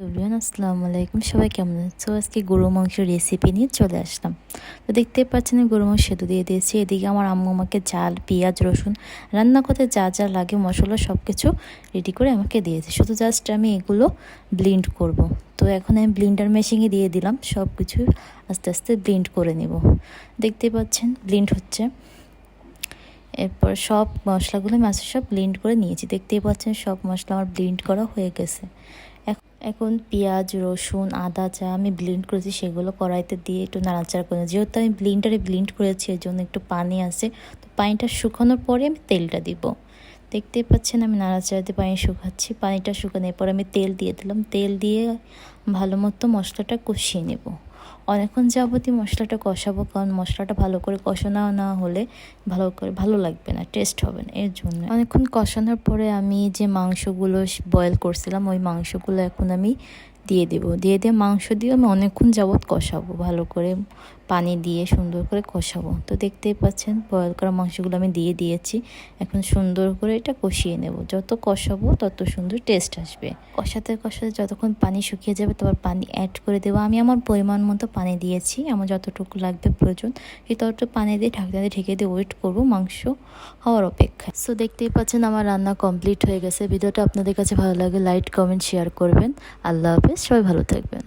Everyone আসসালামু আলাইকুম, সবাই কেমন আছো? আজকে গরু মাংসের রেসিপি নিয়ে চলে আসলাম। তো দেখতে পাচ্ছেন গরু মাংস সেদ্ধ দিয়ে দিয়েছি। এদিকে আমার আম্মু আমাকে চাল, পেঁয়াজ, রসুন রান্না করতে যা যা লাগে মশলা সব কিছু রেডি করে আমাকে দিয়েছে। শুধু জাস্ট আমি এগুলো ব্লেন্ড করব। তো এখন আমি ব্লেন্ডার মেশিনে দিয়ে দিলাম, সব কিছু আস্তে আস্তে ব্লেন্ড করে নেব। দেখতে পাচ্ছেন ব্লেন্ড হচ্ছে। এরপর সব মশলাগুলো আমি সব ব্লেন্ড করে নিয়েছি। দেখতেই পাচ্ছেন সব মশলা আমার ব্লেন্ড করা হয়ে গেছে। এখন পেঁয়াজ, রসুন, আদা যা আমি ব্লেন্ড করেছি সেগুলো কড়াইতে দিয়ে একটু নাড়াচাড়া করে, যেহেতু আমি ব্লেন্ডারে ব্লেন্ড করেছি এর জন্য একটু পানি আছে। তো পানিটা শুকানোর পরে আমি তেলটা দিব। দেখতেই পাচ্ছেন আমি নাড়াচাড়া দিয়ে পানি শুকাচ্ছি। পানিটা শুকানোর পর আমি তেল দিয়ে দিলাম। তেল দিয়ে ভালো মতো মশলাটা কষিয়ে নেব। অনেকক্ষণ যাবতই মশলাটা কষাবো, কারণ মশলাটা ভালো করে কষানো না হলে ভালো লাগবে না, টেস্ট হবে না। এর জন্য অনেকক্ষণ কষানোর পরে আমি যে মাংসগুলো বয়েল করছিলাম ওই মাংসগুলো এখন আমি দিয়ে দেব। দিয়ে মাংস দিয়ে আমি অনেকক্ষণ যাবত কষাবো, ভালো করে পানি দিয়ে সুন্দর করে কষাবো। তো দেখতেই পাচ্ছেন বয়েল করা মাংসগুলো আমি দিয়ে দিয়েছি। এখন সুন্দর করে এটা কষিয়ে নেব। যত কষাবো তত সুন্দর টেস্ট আসবে। কষাতে কষাতে যতক্ষণ পানি শুকিয়ে যাবে তারপর পানি অ্যাড করে দেবো। আমি আমার পরিমাণ মতো পানি দিয়েছি, আমার যতটুকু লাগবে প্রয়োজন এই ততটুকু পানি দিয়ে ঢাকনা দিয়ে ঢেকে দিয়ে ওয়েট করবো মাংস হওয়ার অপেক্ষায়। সো দেখতেই পাচ্ছেন আমার রান্না কমপ্লিট হয়ে গেছে। ভিডিওটা আপনাদের কাছে ভালো লাগে লাইক, কমেন্ট, শেয়ার করবেন। আল্লাহ হাফেজ, সবাই ভালো থাকবেন।